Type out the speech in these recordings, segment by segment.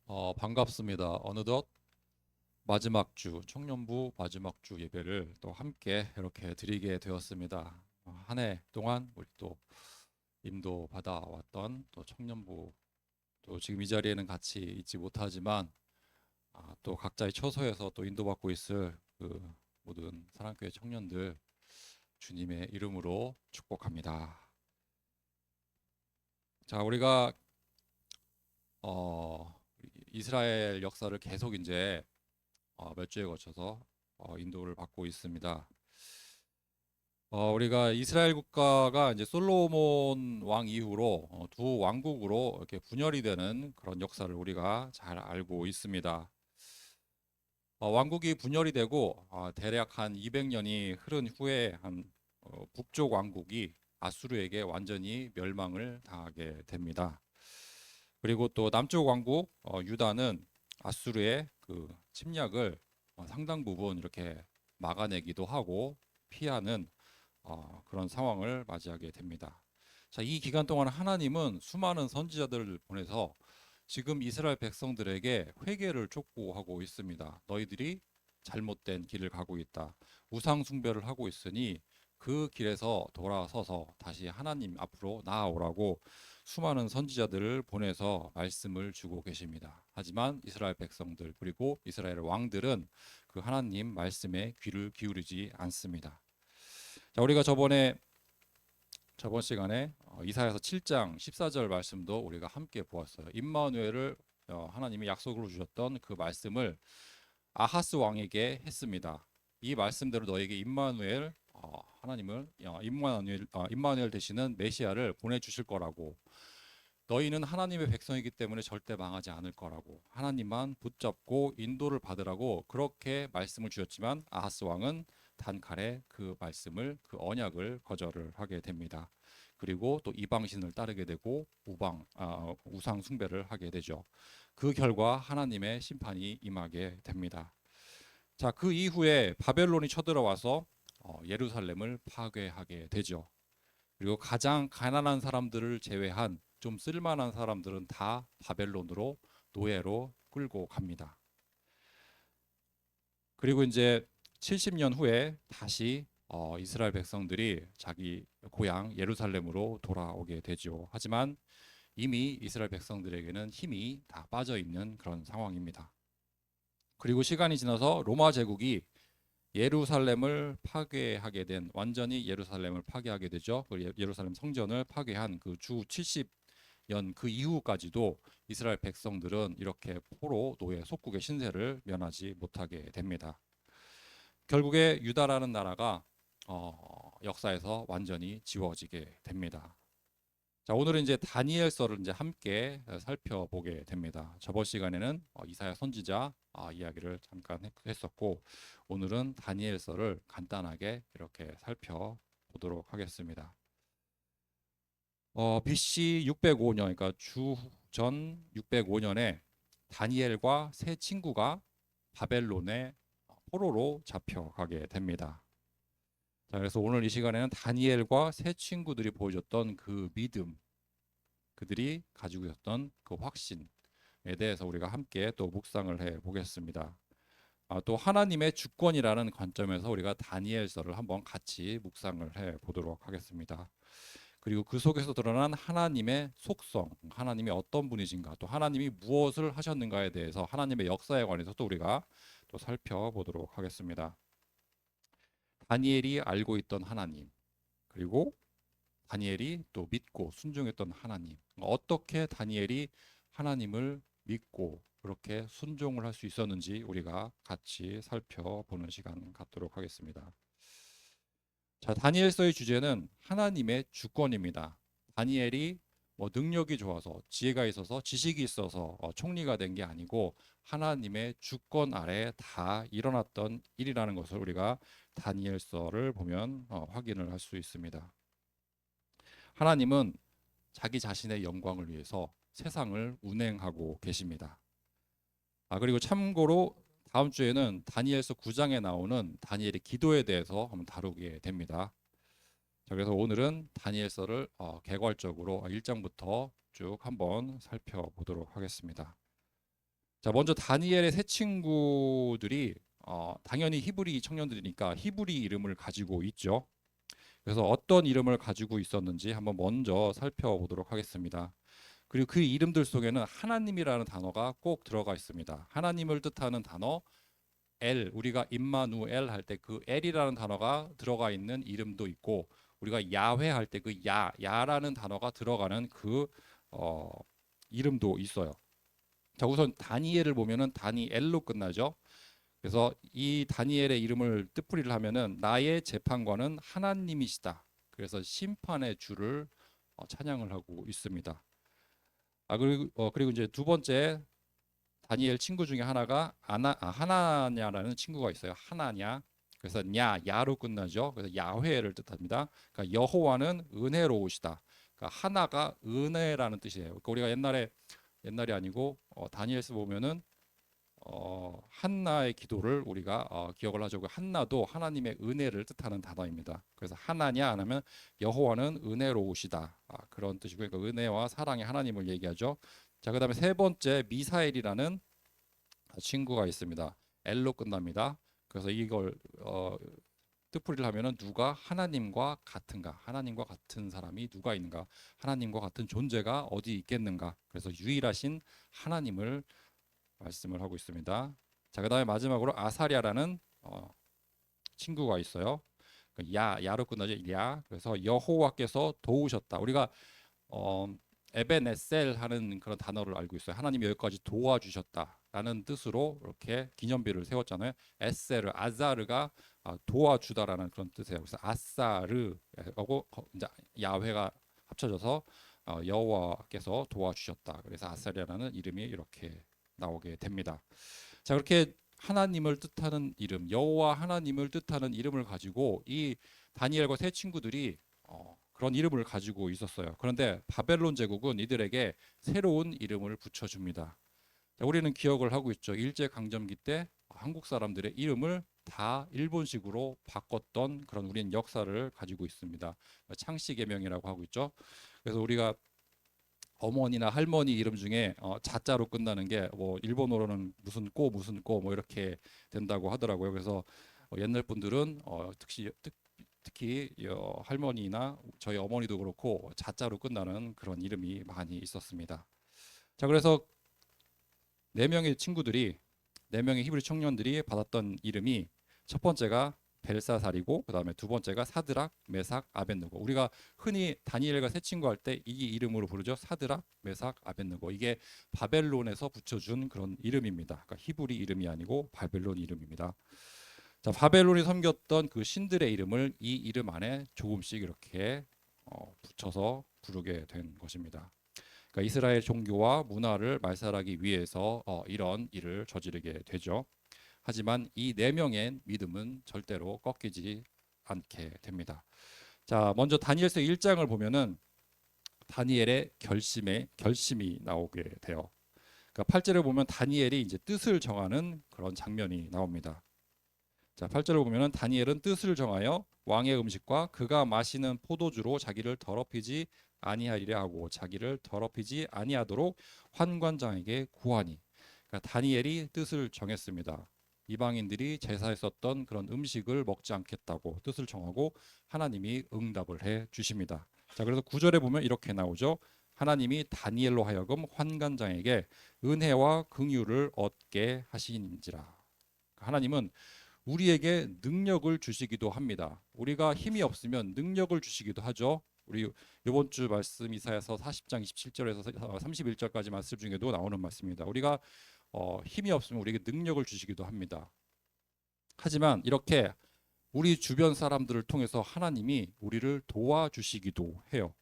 반갑습니다. 어느덧 마지막 주, 청년부 마지막 주 예배를 또 함께 이렇게 드리게 되었습니다. 한 해 동안 우리 또 인도 받아왔던 또 청년부, 또 지금 이 자리에는 같이 있지 못하지만 또 각자의 처소에서 또 인도받고 있을 그 모든 사랑교회 청년들 주님의 이름으로 축복합니다. 자, 우리가 이스라엘 역사를 계속 이제 몇 주에 거쳐서 인도를 받고 있습니다. 우리가 이스라엘 국가가 이제 솔로몬 왕 이후로 두 왕국으로 이렇게 분열이 되는 그런 역사를 우리가 잘 알고 있습니다. 왕국이 분열이 되고 대략 한 200년이 흐른 후에 한 북쪽 왕국이 아수르에게 완전히 멸망을 당하게 됩니다. 그리고 또 남쪽 왕국 유다는 아수르의 그 침략을 상당 부분 이렇게 막아내기도 하고 피하는 그런 상황을 맞이하게 됩니다. 자, 이 기간 동안 하나님은 수많은 선지자들을 보내서 지금 이스라엘 백성들에게 회개를 촉구하고 있습니다. 너희들이 잘못된 길을 가고 있다. 우상 숭배를 하고 있으니 그 길에서 돌아서서 다시 하나님 앞으로 나아오라고 수많은 선지자들을 보내서 말씀을 주고 계십니다. 하지만 이스라엘 백성들 그리고 이스라엘 왕들은 그 하나님 말씀에 귀를 기울이지 않습니다. 자, 우리가 저번 시간에 이사야서 7장 14절 말씀도 우리가 함께 보았어요. 임마누엘을 하나님이 약속으로 주셨던 그 말씀을 아하스 왕에게 했습니다. 이 말씀대로 너에게 임마누엘 하나님을 임마누엘 되시는 메시아를 보내 주실 거라고. 너희는 하나님의 백성이기 때문에 절대 망하지 않을 거라고. 하나님만 붙잡고 인도를 받으라고 그렇게 말씀을 주셨지만 아하스 왕은 단칼에 그 말씀을 그 언약을 거절을 하게 됩니다. 그리고 또 이방신을 따르게 되고 우상 숭배를 하게 되죠. 그 결과 하나님의 심판이 임하게 됩니다. 자, 그 이후에 바벨론이 쳐들어와서 예루살렘을 파괴하게 되죠. 그리고 가장 가난한 사람들을 제외한 좀 쓸만한 사람들은 다 바벨론으로 노예로 끌고 갑니다. 그리고 이제 70년 후에 다시 이스라엘 백성들이 자기 고향 예루살렘으로 돌아오게 되죠. 하지만 이미 이스라엘 백성들에게는 힘이 다 빠져 있는 그런 상황입니다. 그리고 시간이 지나서 로마 제국이 예루살렘을 파괴하게 된 완전히 예루살렘을 파괴하게 되죠. 그 예루살렘 성전을 파괴한 그 주 70년 그 이후까지도 이스라엘 백성들은 이렇게 포로 노예 속국의 신세를 면하지 못하게 됩니다. 결국에 유다라는 나라가 역사에서 완전히 지워지게 됩니다. 자, 오늘은 이제 다니엘서를 이제 함께 살펴보게 됩니다. 저번 시간에는 이사야 선지자 이야기를 잠깐 했었고 오늘은 다니엘서를 간단하게 이렇게 살펴보도록 하겠습니다. BC 605년, 그러니까 주전 605년에 다니엘과 세 친구가 바벨론의 포로로 잡혀가게 됩니다. 자, 그래서 오늘 이 시간에는 다니엘과 세 친구들이 보여줬던 그 믿음, 그들이 가지고 있었던 그 확신에 대해서 우리가 함께 또 묵상을 해 보겠습니다. 또 하나님의 주권이라는 관점에서 우리가 다니엘서를 한번 같이 묵상을 해 보도록 하겠습니다. 그리고 그 속에서 드러난 하나님의 속성, 하나님이 어떤 분이신가, 또 하나님이 무엇을 하셨는가에 대해서 하나님의 역사에 관해서 또 우리가 또 살펴보도록 하겠습니다. 다니엘이 알고 있던 하나님, 그리고 다니엘이 또 믿고 순종했던 하나님. 어떻게 다니엘이 하나님을 믿고 그렇게 순종을 할 수 있었는지 우리가 같이 살펴보는 시간 갖도록 하겠습니다. 자, 다니엘서의 주제는 하나님의 주권입니다. 다니엘이 뭐 능력이 좋아서 지혜가 있어서 지식이 있어서 총리가 된 게 아니고 하나님의 주권 아래 다 일어났던 일이라는 것을 우리가 다니엘서를 보면 확인을 할 수 있습니다. 하나님은 자기 자신의 영광을 위해서 세상을 운행하고 계십니다. 그리고 참고로 다음 주에는 다니엘서 9장에 나오는 다니엘의 기도에 대해서 한번 다루게 됩니다. 자, 그래서 오늘은 다니엘서를 개괄적으로 1장부터 쭉 한번 살펴보도록 하겠습니다. 자, 먼저 다니엘의 세 친구들이 당연히 히브리 청년들이니까 히브리 이름을 가지고 있죠. 그래서 어떤 이름을 가지고 있었는지 한번 먼저 살펴보도록 하겠습니다. 그리고 그 이름들 속에는 하나님이라는 단어가 꼭 들어가 있습니다. 하나님을 뜻하는 단어 엘, 우리가 임마누엘 할 때 그 엘이라는 단어가 들어가 있는 이름도 있고, 우리가 야훼 할 때 그 야라는 단어가 들어가는 그 어, 이름도 있어요. 자, 우선 다니엘을 보면은 다니엘로 끝나죠. 그래서 이 다니엘의 이름을 뜻풀이를 하면은 나의 재판관은 하나님이시다. 그래서 심판의 주를 찬양을 하고 있습니다. 그리고 이제 두 번째 다니엘 친구 중에 하나가 하나냐라는 친구가 있어요. 하나냐. 그래서 야로 끝나죠. 그래서 야훼를 뜻합니다. 그러니까 여호와는 은혜로우시다. 그러니까 하나가 은혜라는 뜻이에요. 그러니까 우리가 옛날이 아니고 다니엘서 보면은 한나의 기도를 우리가 기억을 하죠. 그 한나도 하나님의 은혜를 뜻하는 단어입니다. 그래서 하나냐 안 하면 여호와는 은혜로우시다. 그런 뜻이고, 그러니까 은혜와 사랑의 하나님을 얘기하죠. 자, 그다음에 세 번째 미사엘이라는 친구가 있습니다. 엘로 끝납니다. 그래서 이걸 뜻풀이를 하면은 누가 하나님과 같은가? 하나님과 같은 사람이 누가 있는가? 하나님과 같은 존재가 어디 있겠는가? 그래서 유일하신 하나님을 말씀을 하고 있습니다. 자, 그다음에 마지막으로 아사랴라는 친구가 있어요. 야로 끝나죠. 야. 그래서 여호와께서 도우셨다. 우리가 어, 에벤에셀 하는 그런 단어를 알고 있어요. 하나님이 여기까지 도와주셨다라는 뜻으로 이렇게 기념비를 세웠잖아요. 에셀을 아자르가 도와주다라는 그런 뜻이에요. 그래서 아사르하고 이제 야훼가 합쳐져서 여호와께서 도와주셨다. 그래서 아사랴라는 이름이 이렇게 나오게 됩니다. 자, 그렇게 하나님을 뜻하는 이름, 여호와 하나님을 뜻하는 이름을 가지고 이 다니엘과 세 친구들이 그런 이름을 가지고 있었어요. 그런데 바벨론 제국은 이들에게 새로운 이름을 붙여줍니다. 자, 우리는 기억을 하고 있죠. 일제 강점기 때 한국 사람들의 이름을 다 일본식으로 바꿨던 그런 우리는 역사를 가지고 있습니다. 창씨개명이라고 하고 있죠. 그래서 우리가 어머니나 할머니 이름 중에 자자로 끝나는 게 뭐 일본어로는 무슨 꼬 뭐 이렇게 된다고 하더라고요. 그래서 옛날 분들은 특히 할머니나 저희 어머니도 그렇고 자자로 끝나는 그런 이름이 많이 있었습니다. 자, 그래서 네 명의 친구들이 네 명의 히브리 청년들이 받았던 이름이 첫 번째가 벨사살이고, 그다음에 두 번째가 사드락, 메삭, 아벳느고. 우리가 흔히 다니엘과 세 친구 할 때 이 이름으로 부르죠. 사드락, 메삭, 아벳느고. 이게 바벨론에서 붙여준 그런 이름입니다. 그러니까 히브리 이름이 아니고 바벨론 이름입니다. 자, 바벨론이 섬겼던 그 신들의 이름을 이 이름 안에 조금씩 이렇게 붙여서 부르게 된 것입니다. 그러니까 이스라엘 종교와 문화를 말살하기 위해서 이런 일을 저지르게 되죠. 하지만 이 네 명의 믿음은 절대로 꺾이지 않게 됩니다. 자, 먼저 다니엘서 1장을 보면은 다니엘의 결심이 나오게 돼요. 그러니까 8절에 보면 다니엘이 이제 뜻을 정하는 그런 장면이 나옵니다. 자, 8절을 보면은 다니엘은 뜻을 정하여 왕의 음식과 그가 마시는 포도주로 자기를 더럽히지 아니하리라 하고 자기를 더럽히지 아니하도록 환관장에게 구하니. 그러니까 다니엘이 뜻을 정했습니다. 이방인들이 제사에 썼던 그런 음식을 먹지 않겠다고 뜻을 정하고 하나님이 응답을 해 주십니다. 자, 그래서 9절에 보면 이렇게 나오죠. 하나님이 다니엘로 하여금 환관장에게 은혜와 긍휼을 얻게 하시는지라. 하나님은 우리에게 능력을 주시기도 합니다. 우리가 힘이 없으면 능력을 주시기도 하죠. 우리 이번 주 말씀 이사야서 40장 27절에서 31절까지 말씀 중에도 나오는 말씀입니다. 우리가 힘이 없으면 우리에게 능력을 주시기도 합니다. 하지만 이렇게 우리 주변 사람들을 통해서 하나님이 우리를 도와주시기도 해요.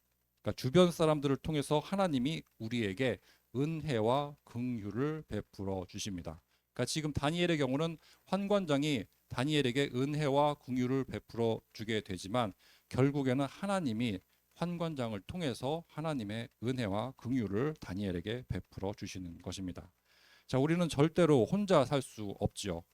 그러니까 주변 사람들을 통해서 하나님이 우리에게 은혜와 긍휼을 베풀어 주십니다. 그러니까 지금 다니엘의 경우는 환관장이 다니엘에게 은혜와 긍휼을 베풀어 주게 되지만 결국에는 하나님이 환관장을 통해서 하나님의 은혜와 긍휼을 다니엘에게 베풀어 주시는 것입니다. 자, 우리는 절대로 혼자 살 수 없지요.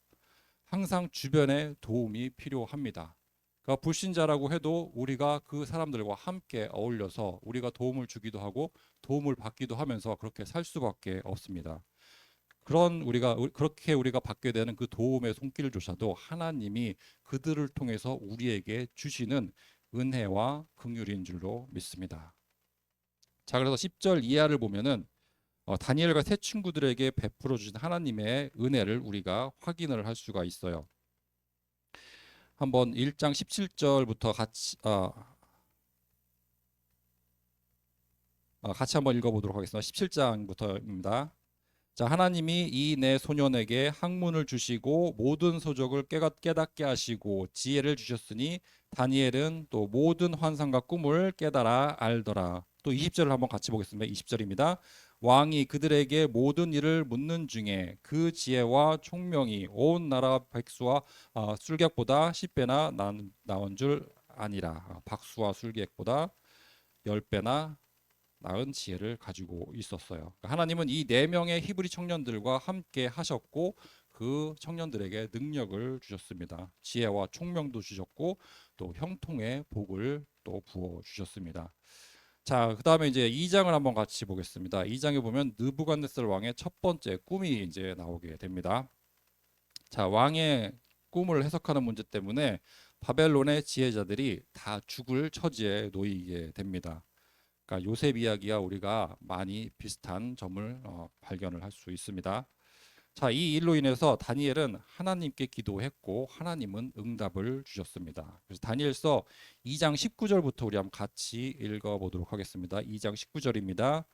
항상 주변에 도움이 필요합니다. 그러니까 불신자라고 해도 우리가 그 사람들과 함께 어울려서 우리가 도움을 주기도 하고 도움을 받기도 하면서 그렇게 살 수밖에 없습니다. 그렇게 우리가 받게 되는 그 도움의 손길조차도 하나님이 그들을 통해서 우리에게 주시는 은혜와 긍휼인 줄로 믿습니다. 자, 그래서 10절 이하를 보면은 다니엘과 세 친구들에게 베풀어 주신 하나님의 은혜를 우리가 확인을 할 수가 있어요. 한번 1장 17절부터 같이 한번 읽어보도록 하겠습니다. 17장부터입니다. 자, 하나님이 이 내 소년에게 학문을 주시고 모든 소적을 깨닫게 하시고 지혜를 주셨으니 다니엘은 또 모든 환상과 꿈을 깨달아 알더라. 또 20절을 한번 같이 보겠습니다. 20절입니다. 왕이 그들에게 모든 일을 묻는 중에 그 지혜와 총명이 온 나라 백수와 술객보다 10배나 나은 줄 아니라. 박수와 술객보다 10배나 나은 지혜를 가지고 있었어요. 그러니까 하나님은 이 네 명의 히브리 청년들과 함께 하셨고 그 청년들에게 능력을 주셨습니다. 지혜와 총명도 주셨고 또 형통의 복을 또 부어 주셨습니다. 자, 그다음에 이제 2장을 한번 같이 보겠습니다. 2장에 보면 느부갓네살 왕의 첫 번째 꿈이 이제 나오게 됩니다. 자, 왕의 꿈을 해석하는 문제 때문에 바벨론의 지혜자들이 다 죽을 처지에 놓이게 됩니다. 그러니까 요셉 이야기와 우리가 많이 비슷한 점을 발견을 할 수 있습니다. 자, 이 일로 인해서 다니엘은 하나님께 기도했고 하나님은 응답을 주셨습니다. 그래서 다니엘서 2장 19절부터 우리 한번 같이 읽어보도록 하겠습니다. 2장 19절입니다.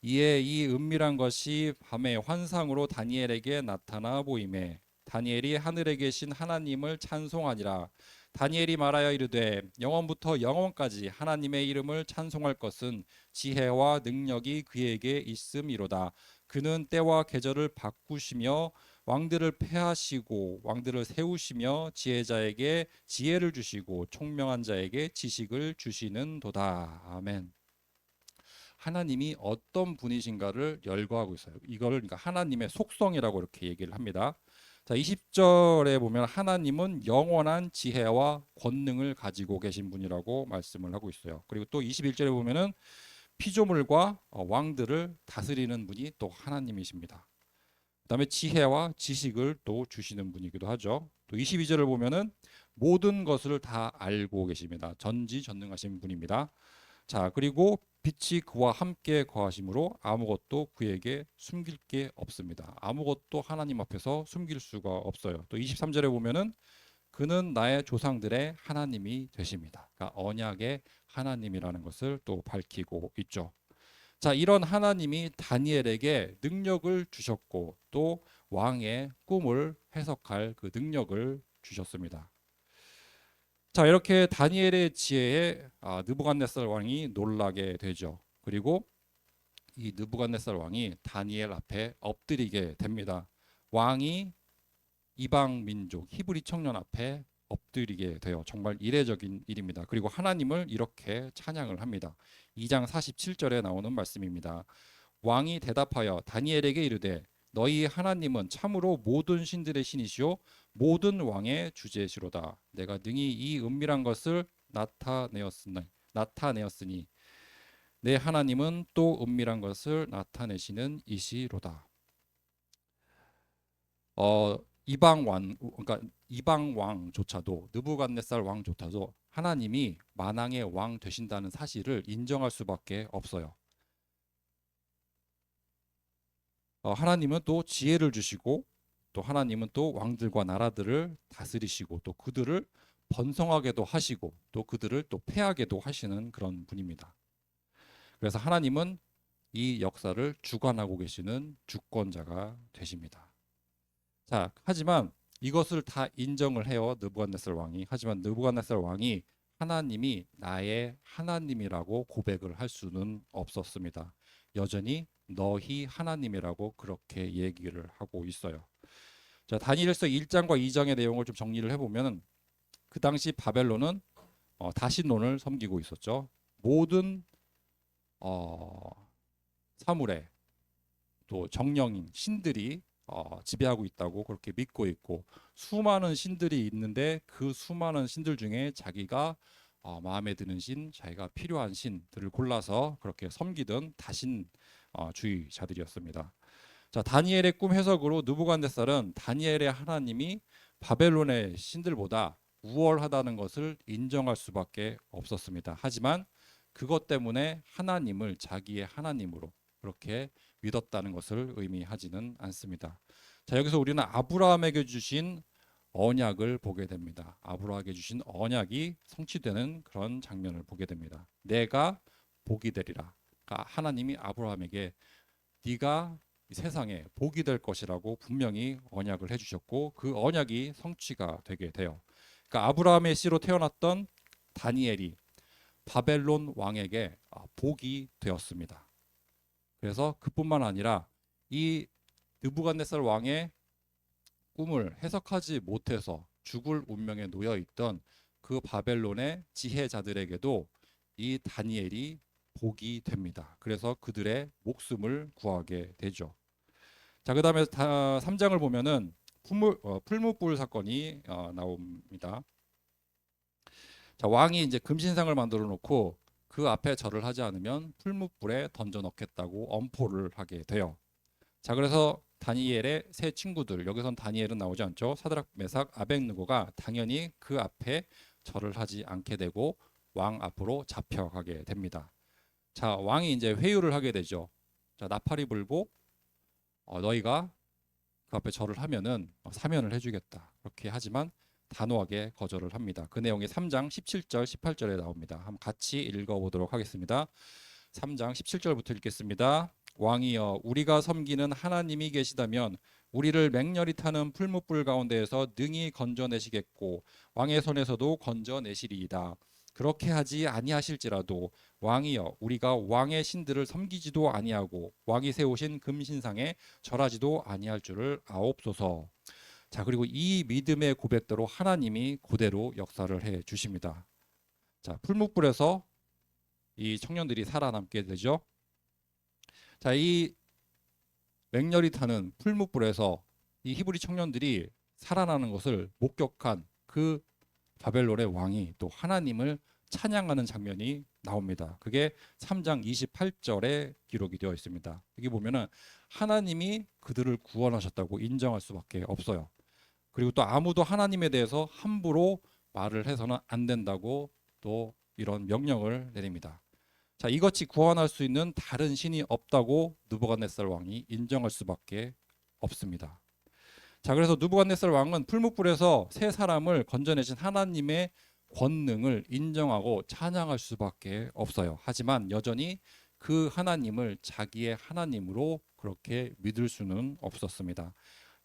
이에 이 은밀한 것이 밤의 환상으로 다니엘에게 나타나 보이매 다니엘이 하늘에 계신 하나님을 찬송하니라. 다니엘이 말하여 이르되 영원부터 영원까지 하나님의 이름을 찬송할 것은 지혜와 능력이 그에게 있음이로다. 그는 때와 계절을 바꾸시며 왕들을 패하시고 왕들을 세우시며 지혜자에게 지혜를 주시고 총명한 자에게 지식을 주시는도다. 아멘. 하나님이 어떤 분이신가를 열거하고 있어요. 이거를 그러니까 하나님의 속성이라고 이렇게 얘기를 합니다. 자, 20절에 보면 하나님은 영원한 지혜와 권능을 가지고 계신 분이라고 말씀을 하고 있어요. 그리고 또 21절에 보면은 피조물과 왕들을 다스리는 분이 또 하나님이십니다. 그다음에 지혜와 지식을 또 주시는 분이기도 하죠. 또 22절을 보면은 모든 것을 다 알고 계십니다. 전지전능하신 분입니다. 자, 그리고 빛이 그와 함께 거하심으로 아무것도 그에게 숨길 게 없습니다. 아무것도 하나님 앞에서 숨길 수가 없어요. 또 23절에 보면은 그는 나의 조상들의 하나님이 되십니다. 그러니까 언약의 하나님이라는 것을 또 밝히고 있죠. 자, 이런 하나님이 다니엘에게 능력을 주셨고 또 왕의 꿈을 해석할 그 능력을 주셨습니다. 자, 이렇게 다니엘의 지혜에 느부갓네살 왕이 놀라게 되죠. 그리고 이 느부갓네살 왕이 다니엘 앞에 엎드리게 됩니다. 왕이 이방 민족 히브리 청년 앞에 엎드리게 돼요. 정말 이례적인 일입니다. 그리고 하나님을 이렇게 찬양을 합니다. 2장 47절에 나오는 말씀입니다. 왕이 대답하여 다니엘에게 이르되 너희 하나님은 참으로 모든 신들의 신이시요 모든 왕의 주제시로다. 내가 능히 이 은밀한 것을 나타내었으니 내 하나님은 또 은밀한 것을 나타내시는 이시로다. 그러니까 이방 왕조차도 느부갓네살 왕조차도 하나님이 만왕의 왕 되신다는 사실을 인정할 수밖에 없어요. 하나님은 또 지혜를 주시고 또 하나님은 또 왕들과 나라들을 다스리시고 또 그들을 번성하게도 하시고 또 그들을 또 패하게도 하시는 그런 분입니다. 그래서 하나님은 이 역사를 주관하고 계시는 주권자가 되십니다. 자, 하지만 이것을 다 인정을 해요. 느부갓네살 왕이. 하지만 느부갓네살 왕이 하나님이 나의 하나님이라고 고백을 할 수는 없었습니다. 여전히 너희 하나님이라고 그렇게 얘기를 하고 있어요. 자, 다니엘서 1장과 2장의 내용을 좀 정리를 해보면 그 당시 바벨론은 다신론을 섬기고 있었죠. 모든 사물에 또 정령인 신들이 지배하고 있다고 그렇게 믿고 있고 수많은 신들이 있는데 그 수많은 신들 중에 자기가 마음에 드는 신, 자기가 필요한 신들을 골라서 그렇게 섬기던 다신 주의자들이었습니다. 자, 다니엘의 꿈 해석으로 느부갓네살은 다니엘의 하나님이 바벨론의 신들보다 우월하다는 것을 인정할 수밖에 없었습니다. 하지만 그것 때문에 하나님을 자기의 하나님으로 그렇게 믿었다는 것을 의미하지는 않습니다. 자, 여기서 우리는 아브라함에게 주신 언약을 보게 됩니다. 아브라함에게 주신 언약이 성취되는 그런 장면을 보게 됩니다. 내가 복이 되리라. 그러니까 하나님이 아브라함에게 네가 이 세상에 복이 될 것이라고 분명히 언약을 해주셨고 그 언약이 성취가 되게 돼요. 그러니까 아브라함의 씨로 태어났던 다니엘이 바벨론 왕에게 복이 되었습니다. 그래서 그뿐만 아니라 이 느부갓네살 왕의 꿈을 해석하지 못해서 죽을 운명에 놓여 있던 그 바벨론의 지혜자들에게도 이 다니엘이 복이 됩니다. 그래서 그들의 목숨을 구하게 되죠. 자, 그다음에 3장을 보면은 풀무불 사건이 나옵니다. 자, 왕이 이제 금신상을 만들어 놓고 그 앞에 절을 하지 않으면 풀무불에 던져 넣겠다고 엄포를 하게 돼요. 자, 그래서 다니엘의 세 친구들, 여기선 다니엘은 나오지 않죠. 사드락, 메삭, 아벳느고가 당연히 그 앞에 절을 하지 않게 되고 왕 앞으로 잡혀가게 됩니다. 자, 왕이 이제 회유를 하게 되죠. 자, 나팔이 불고 너희가 그 앞에 절을 하면은 사면을 해주겠다. 그렇게 하지만 단호하게 거절을 합니다. 그 내용이 3장 17절, 18절에 나옵니다. 한번 같이 읽어보도록 하겠습니다. 3장 17절부터 읽겠습니다. 왕이여, 우리가 섬기는 하나님이 계시다면 우리를 맹렬히 타는 풀무불 가운데에서 능히 건져내시겠고 왕의 손에서도 건져내시리이다. 그렇게 하지 아니하실지라도 왕이여, 우리가 왕의 신들을 섬기지도 아니하고 왕이 세우신 금신상에 절하지도 아니할 줄을 아옵소서. 자, 그리고 이 믿음의 고백대로 하나님이 그대로 역사를 해 주십니다. 자, 풀무불에서 이 청년들이 살아남게 되죠. 자, 이 맹렬히 타는 풀무불에서 이 히브리 청년들이 살아나는 것을 목격한 그 바벨론의 왕이 또 하나님을 찬양하는 장면이 나옵니다. 그게 3장 28절에 기록이 되어 있습니다. 여기 보면은 하나님이 그들을 구원하셨다고 인정할 수밖에 없어요. 그리고 또 아무도 하나님에 대해서 함부로 말을 해서는 안 된다고 또 이런 명령을 내립니다. 자, 이같이 구원할 수 있는 다른 신이 없다고 느부갓네살 왕이 인정할 수밖에 없습니다. 자, 그래서 느부갓네살 왕은 풀무불에서 세 사람을 건져내신 하나님의 권능을 인정하고 찬양할 수밖에 없어요. 하지만 여전히 그 하나님을 자기의 하나님으로 그렇게 믿을 수는 없었습니다.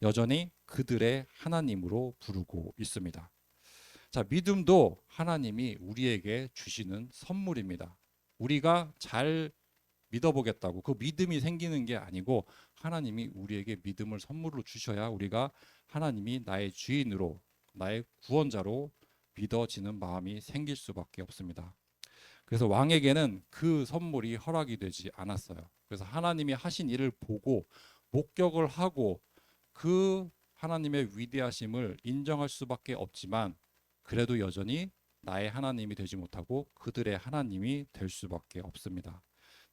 여전히 그들의 하나님으로 부르고 있습니다. 자, 믿음도 하나님이 우리에게 주시는 선물입니다. 우리가 잘 믿어보겠다고 그 믿음이 생기는 게 아니고 하나님이 우리에게 믿음을 선물로 주셔야 우리가 하나님이 나의 주인으로 나의 구원자로 믿어지는 마음이 생길 수밖에 없습니다. 그래서 왕에게는 그 선물이 허락이 되지 않았어요. 그래서 하나님이 하신 일을 보고 목격을 하고 그 하나님의 위대하심을 인정할 수밖에 없지만 그래도 여전히 나의 하나님이 되지 못하고 그들의 하나님이 될 수밖에 없습니다.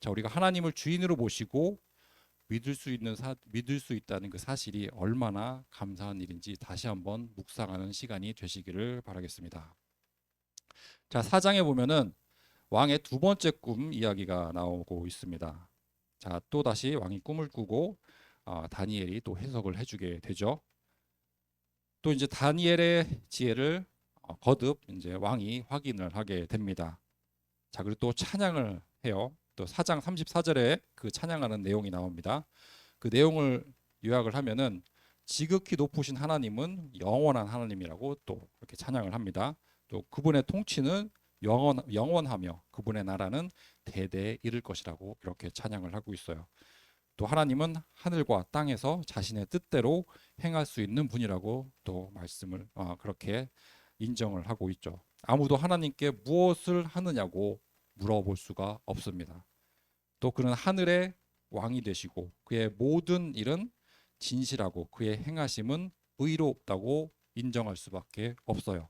자, 우리가 하나님을 주인으로 모시고 믿을 수 있다는 그 사실이 얼마나 감사한 일인지 다시 한번 묵상하는 시간이 되시기를 바라겠습니다. 자, 4장에 보면은 왕의 두 번째 꿈 이야기가 나오고 있습니다. 자, 또 다시 왕이 꿈을 꾸고 다니엘이 또 해석을 해주게 되죠. 또 이제 다니엘의 지혜를 거듭 이제 왕이 확인을 하게 됩니다. 자, 그리고 또 찬양을 해요. 또 4장 34절에 그 찬양하는 내용이 나옵니다. 그 내용을 요약을 하면은 지극히 높으신 하나님은 영원한 하나님이라고 또 이렇게 찬양을 합니다. 또 그분의 통치는 영원하며 그분의 나라는 대대에 이를 것이라고 이렇게 찬양을 하고 있어요. 또 하나님은 하늘과 땅에서 자신의 뜻대로 행할 수 있는 분이라고 또 말씀을 그렇게 인정을 하고 있죠. 아무도 하나님께 무엇을 하느냐고 물어볼 수가 없습니다. 또 그는 하늘의 왕이 되시고 그의 모든 일은 진실하고 그의 행하심은 의롭다고 인정할 수밖에 없어요.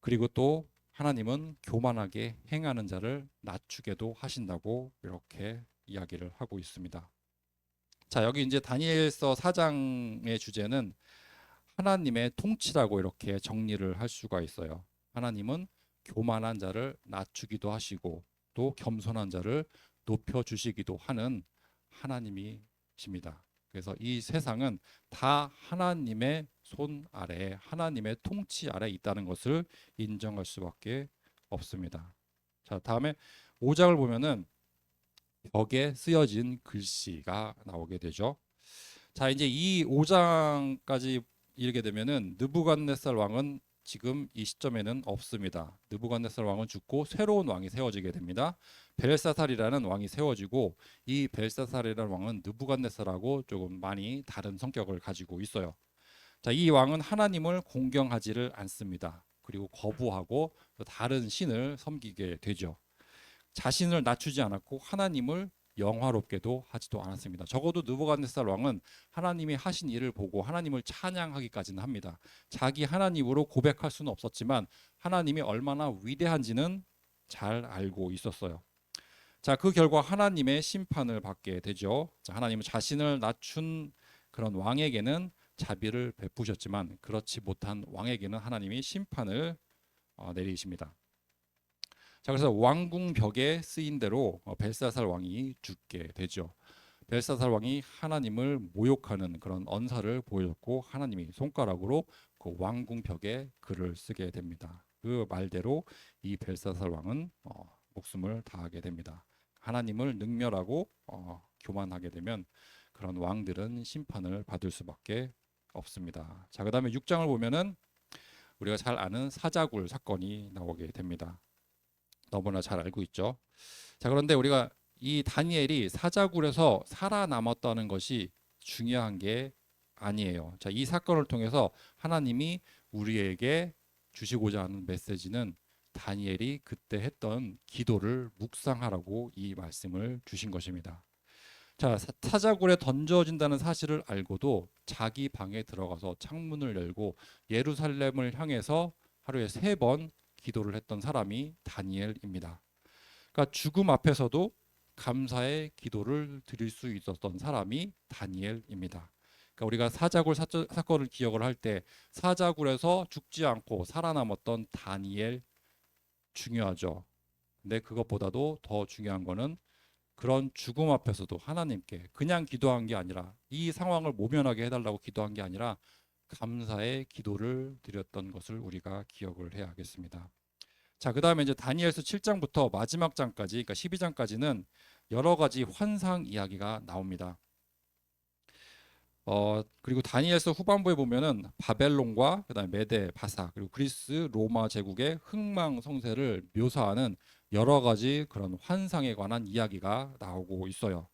그리고 또 하나님은 교만하게 행하는 자를 낮추게도 하신다고 이렇게 이야기를 하고 있습니다. 자, 여기 이제 다니엘서 4장의 주제는 하나님의 통치라고 이렇게 정리를 할 수가 있어요. 하나님은 교만한 자를 낮추기도 하시고 또 겸손한 자를 높여 주시기도 하는 하나님이십니다. 그래서 이 세상은 다 하나님의 손 아래, 하나님의 통치 아래 있다는 것을 인정할 수밖에 없습니다. 자, 다음에 5장을 보면은 벽에 쓰여진 글씨가 나오게 되죠. 자, 이제 이 5장까지 이르게 되면은 느부갓네살 왕은 지금 이 시점에는 없습니다. 느부갓네살 왕은 죽고 새로운 왕이 세워지게 됩니다. 벨사살이라는 왕이 세워지고 이 벨사살이라는 왕은 느부갓네살하고 조금 많이 다른 성격을 가지고 있어요. 자, 이 왕은 하나님을 공경하지를 않습니다. 그리고 거부하고 또 다른 신을 섬기게 되죠. 자신을 낮추지 않았고 하나님을 영화롭게도 하지도 않았습니다. 적어도 느부갓네살 왕은 하나님이 하신 일을 보고 하나님을 찬양하기까지는 합니다. 자기 하나님으로 고백할 수는 없었지만 하나님이 얼마나 위대한지는 잘 알고 있었어요. 자, 그 결과 하나님의 심판을 받게 되죠. 자, 하나님은 자신을 낮춘 그런 왕에게는 자비를 베푸셨지만 그렇지 못한 왕에게는 하나님이 심판을 내리십니다. 자, 그래서 왕궁 벽에 쓰인 대로 벨사살 왕이 죽게 되죠. 벨사살 왕이 하나님을 모욕하는 그런 언사를 보여줬고 하나님이 손가락으로 그 왕궁 벽에 글을 쓰게 됩니다. 그 말대로 이 벨사살 왕은 목숨을 다하게 됩니다. 하나님을 능멸하고 교만하게 되면 그런 왕들은 심판을 받을 수밖에 없습니다. 자, 그다음에 6장을 보면은 우리가 잘 아는 사자굴 사건이 나오게 됩니다. 너무나 잘 알고 있죠. 자, 그런데 우리가 이 다니엘이 사자굴에서 살아남았다는 것이 중요한 게 아니에요. 자, 이 사건을 통해서 하나님이 우리에게 주시고자 하는 메시지는 다니엘이 그때 했던 기도를 묵상하라고 이 말씀을 주신 것입니다. 자, 사자굴에 던져진다는 사실을 알고도 자기 방에 들어가서 창문을 열고 예루살렘을 향해서 하루에 3번 기도를 했던 사람이 다니엘입니다. 그러니까 죽음 앞에서도 감사의 기도를 드릴 수 있었던 사람이 다니엘입니다. 그러니까 우리가 사자굴 사건을 기억을 할 때 사자굴에서 죽지 않고 살아남았던 다니엘 중요하죠. 근데 그것보다도 더 중요한 거는 그런 죽음 앞에서도 하나님께 그냥 기도한 게 아니라 이 상황을 모면하게 해달라고 기도한 게 아니라 감사의 기도를 드렸던 것을 우리가 기억을 해야겠습니다. 자, 그다음에 이제 다니엘서 7장부터 마지막 장까지, 그러니까 12장까지는 여러 가지 환상 이야기가 나옵니다. 그리고 다니엘서 후반부에 보면은 바벨론과 그다음에 메데, 바사, 그리고 그리스, 로마 제국의 흥망성쇠를 묘사하는 여러 가지 그런 환상에 관한 이야기가 나오고 있어요.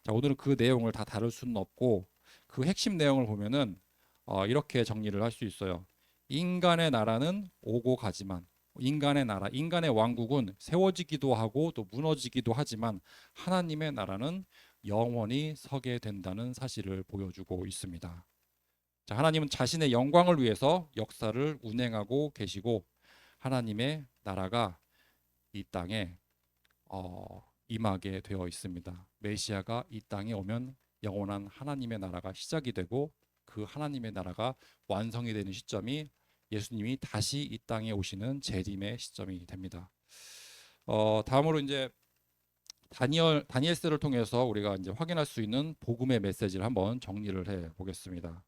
자, 오늘은 그 내용을 다 다룰 수는 없고 그 핵심 내용을 보면은 이렇게 정리를 할 수 있어요. 인간의 나라는 오고 가지만 인간의 나라, 인간의 왕국은 세워지기도 하고 또 무너지기도 하지만 하나님의 나라는 영원히 서게 된다는 사실을 보여주고 있습니다. 자, 하나님은 자신의 영광을 위해서 역사를 운행하고 계시고 하나님의 나라가 이 땅에 임하게 되어 있습니다. 메시아가 이 땅에 오면 영원한 하나님의 나라가 시작이 되고 그 하나님의 나라가 완성이 되는 시점이 예수님이 다시 이 땅에 오시는 재림의 시점이 됩니다. 다음으로 이제 다니엘서를 통해서 우리가 이제 확인할 수 있는 복음의 메시지를 한번 정리를 해 보겠습니다.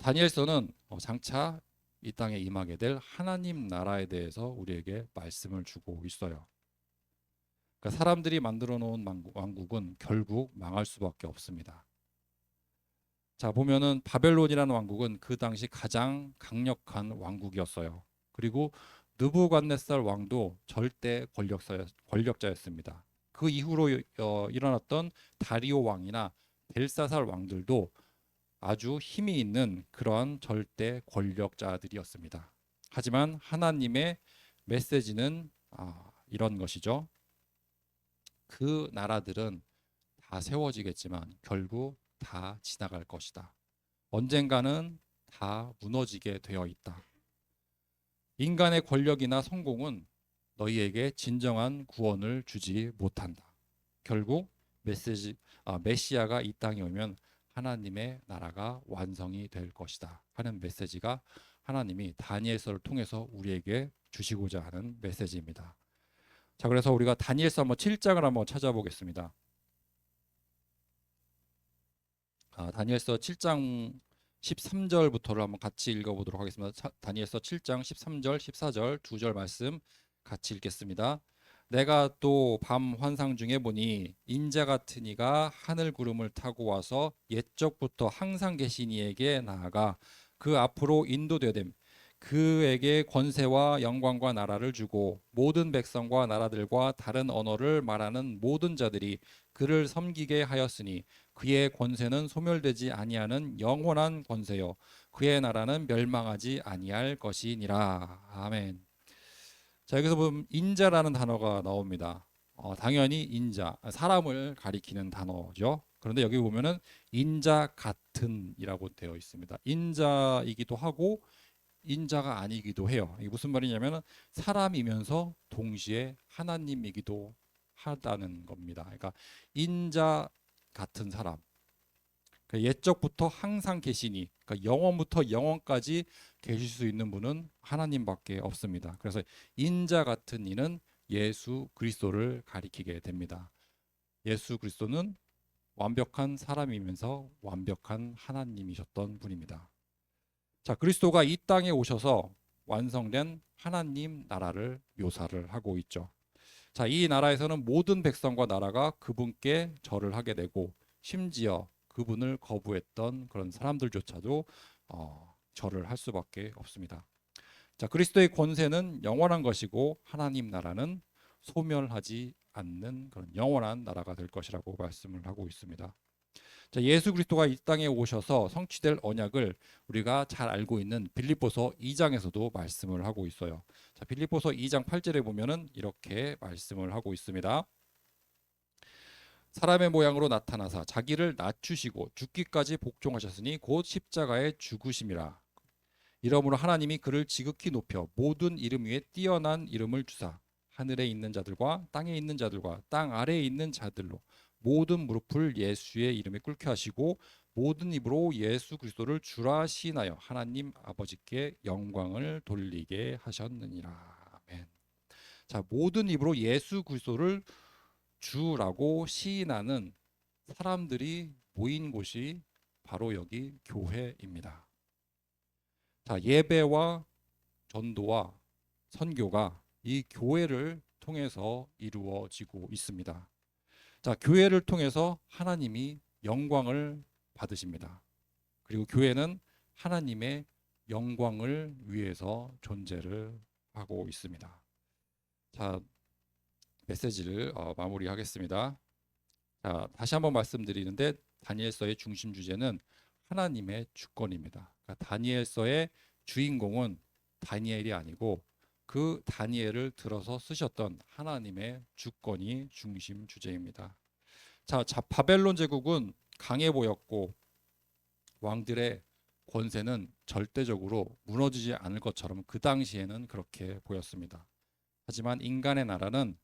다니엘서는 장차 이 땅에 임하게 될 하나님 나라에 대해서 우리에게 말씀을 주고 있어요. 그러니까 사람들이 만들어 놓은 왕국은 결국 망할 수밖에 없습니다. 자, 보면은 바벨론이라는 왕국은 그 당시 가장 강력한 왕국이었어요. 그리고 느부갓네살 왕도 절대 권력자였습니다. 그 이후로 일어났던 다리오 왕이나 벨사살 왕들도 아주 힘이 있는 그런 절대 권력자들이었습니다. 하지만 하나님의 메시지는 이런 것이죠. 그 나라들은 다 세워지겠지만 결국 다 지나갈 것이다. 언젠가는 다 무너지게 되어 있다. 인간의 권력이나 성공은 너희에게 진정한 구원을 주지 못한다. 결국 메시아가 이 땅에 오면 하나님의 나라가 완성이 될 것이다 하는 메시지가 하나님이 다니엘서를 통해서 우리에게 주시고자 하는 메시지입니다. 자, 그래서 우리가 다니엘서 한번 7장을 한번 찾아보겠습니다. 다니엘서 7장 13절부터를 한번 같이 읽어보도록 하겠습니다. 다니엘서 7장 13절, 14절 두 절 말씀 같이 읽겠습니다. 내가 또 밤 환상 중에 보니 인자 같은 이가 하늘 구름을 타고 와서 옛적부터 항상 계신 이에게 나아가 그 앞으로 인도되됨. 그에게 권세와 영광과 나라를 주고 모든 백성과 나라들과 다른 언어를 말하는 모든 자들이 그를 섬기게 하였으니 그의 권세는 소멸되지 아니하는 영원한 권세요 그의 나라는 멸망하지 아니할 것이니라. 아멘. 자, 여기서 보면 인자라는 단어가 나옵니다. 당연히 인자, 사람을 가리키는 단어죠. 그런데 여기 보면은 인자 같은이라고 되어 있습니다. 인자이기도 하고 인자가 아니기도 해요. 이게 무슨 말이냐면 사람이면서 동시에 하나님이기도 하다는 겁니다. 그러니까 인자 같은 사람. 그러니까 옛적부터 항상 계시니, 그러니까 영원부터 영원까지 계실 수 있는 분은 하나님밖에 없습니다. 그래서 인자 같은 이는 예수 그리스도를 가리키게 됩니다. 예수 그리스도는 완벽한 사람이면서 완벽한 하나님이셨던 분입니다. 자, 그리스도가 이 땅에 오셔서 완성된 하나님 나라를 묘사를 하고 있죠. 자, 이 나라에서는 모든 백성과 나라가 그분께 절을 하게 되고 심지어 그분을 거부했던 그런 사람들조차도 절을 할 수밖에 없습니다. 자, 그리스도의 권세는 영원한 것이고 하나님 나라는 소멸하지 않는 그런 영원한 나라가 될 것이라고 말씀을 하고 있습니다. 자, 예수 그리스도가 이 땅에 오셔서 성취될 언약을 우리가 잘 알고 있는 빌립보서 2장에서도 말씀을 하고 있어요. 자, 빌립보서 2장 8절에 보면은 이렇게 말씀을 하고 있습니다. 사람의 모양으로 나타나사 자기를 낮추시고 죽기까지 복종하셨으니 곧 십자가에 죽으심이라. 이러므로 하나님이 그를 지극히 높여 모든 이름 위에 뛰어난 이름을 주사 하늘에 있는 자들과 땅에 있는 자들과 땅 아래에 있는 자들로 모든 무릎을 예수의 이름에 꿇게 하시고 모든 입으로 예수 그리스도를 주라 시인하여 하나님 아버지께 영광을 돌리게 하셨느니라. 아멘. 자, 모든 입으로 예수 그리스도를 주라고 시인하는 사람들이 모인 곳이 바로 여기 교회입니다. 자, 예배와 전도와 선교가 이 교회를 통해서 이루어지고 있습니다. 자, 교회를 통해서 하나님이 영광을 받으십니다. 그리고 교회는 하나님의 영광을 위해서 존재를 하고 있습니다. 자, 메시지를 마무리하겠습니다. 자, 다시 한번 말씀드리는데 다니엘서의 중심 주제는 하나님의 주권입니다. 그러니까 다니엘서의 주인공은 다니엘이 아니고 그 다니엘을 들어서 쓰셨던 하나님의 주권이 중심 주제입니다. 자, 바벨론 제국은 강해 보였고 왕들의 권세는 절대적으로 무너지지 않을 것처럼 그 당시에는 그렇게 보였습니다. 하지만 인간의 나라는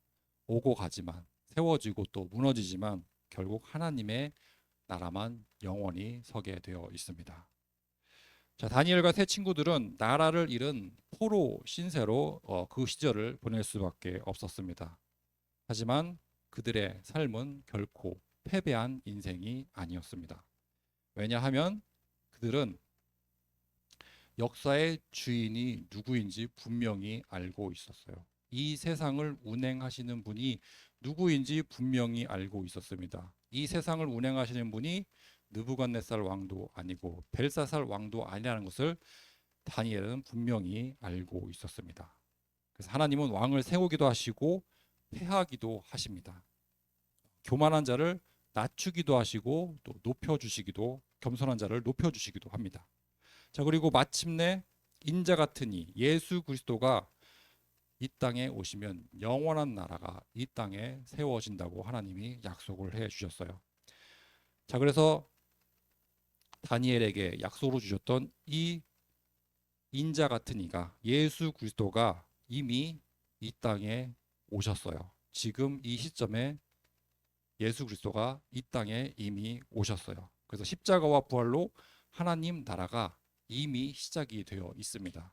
오고 가지만 세워지고 또 무너지지만 결국 하나님의 나라만 영원히 서게 되어 있습니다. 자, 다니엘과 세 친구들은 나라를 잃은 포로 신세로 그 시절을 보낼 수밖에 없었습니다. 하지만 그들의 삶은 결코 패배한 인생이 아니었습니다. 왜냐하면 그들은 역사의 주인이 누구인지 분명히 알고 있었어요. 이 세상을 운행하시는 분이 누구인지 분명히 알고 있었습니다. 이 세상을 운행하시는 분이 느부갓네살 왕도 아니고 벨사살 왕도 아니라는 것을 다니엘은 분명히 알고 있었습니다. 그래서 하나님은 왕을 세우기도 하시고 폐하기도 하십니다. 교만한 자를 낮추기도 하시고 또 높여주시기도 겸손한 자를 높여주시기도 합니다. 자, 그리고 마침내 인자 같으니 예수 그리스도가 이 땅에 오시면 영원한 나라가 이 땅에 세워진다고 하나님이 약속을 해 주셨어요. 자, 그래서 다니엘에게 약속으로 주셨던 이 인자 같은 이가 예수 그리스도가 이미 이 땅에 오셨어요. 지금 이 시점에 예수 그리스도가 이 땅에 이미 오셨어요. 그래서 십자가와 부활로 하나님 나라가 이미 시작이 되어 있습니다.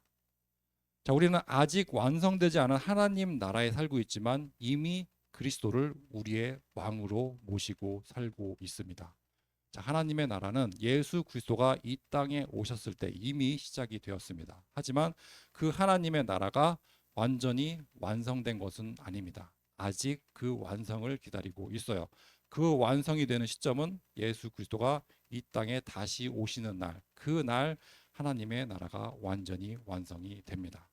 자, 우리는 아직 완성되지 않은 하나님 나라에 살고 있지만 이미 그리스도를 우리의 왕으로 모시고 살고 있습니다. 자, 하나님의 나라는 예수 그리스도가 이 땅에 오셨을 때 이미 시작이 되었습니다. 하지만 그 하나님의 나라가 완전히 완성된 것은 아닙니다. 아직 그 완성을 기다리고 있어요. 그 완성이 되는 시점은 예수 그리스도가 이 땅에 다시 오시는 날, 그 날 하나님의 나라가 완전히 완성이 됩니다.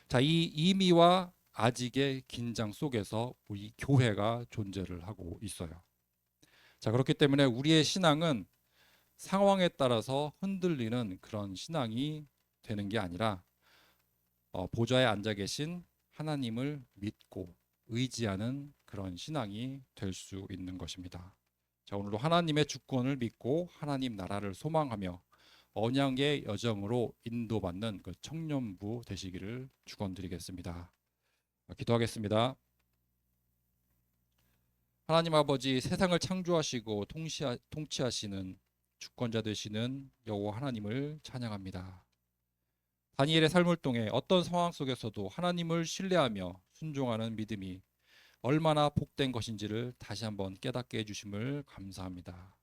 자, 이 이미와 아직의 긴장 속에서 우리 교회가 존재를 하고 있어요. 자, 그렇기 때문에 우리의 신앙은 상황에 따라서 흔들리는 그런 신앙이 되는 게 아니라 보좌에 앉아 계신 하나님을 믿고 의지하는 그런 신앙이 될 수 있는 것입니다. 자, 오늘도 하나님의 주권을 믿고 하나님 나라를 소망하며 언약의 여정으로 인도받는 그 청년부 되시기를 축원드리겠습니다. 기도하겠습니다. 하나님 아버지, 세상을 창조하시고 통치하시는 주권자 되시는 여호와 하나님을 찬양합니다. 다니엘의 삶을 통해 어떤 상황 속에서도 하나님을 신뢰하며 순종하는 믿음이 얼마나 복된 것인지를 다시 한번 깨닫게 해주심을 감사합니다.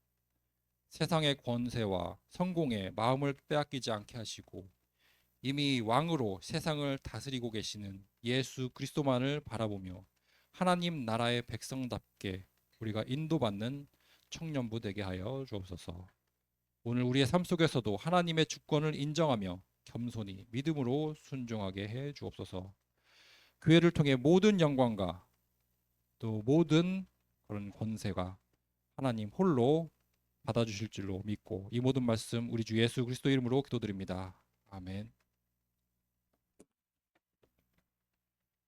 세상의 권세와 성공에 마음을 빼앗기지 않게 하시고 이미 왕으로 세상을 다스리고 계시는 예수 그리스도만을 바라보며 하나님 나라의 백성답게 우리가 인도받는 청년부 되게 하여 주옵소서. 오늘 우리의 삶 속에서도 하나님의 주권을 인정하며 겸손히 믿음으로 순종하게 해 주옵소서. 교회를 통해 모든 영광과 또 모든 그런 권세가 하나님 홀로 받아주실 줄로 믿고 이 모든 말씀 우리 주 예수 그리스도 이름으로 기도드립니다. 아멘.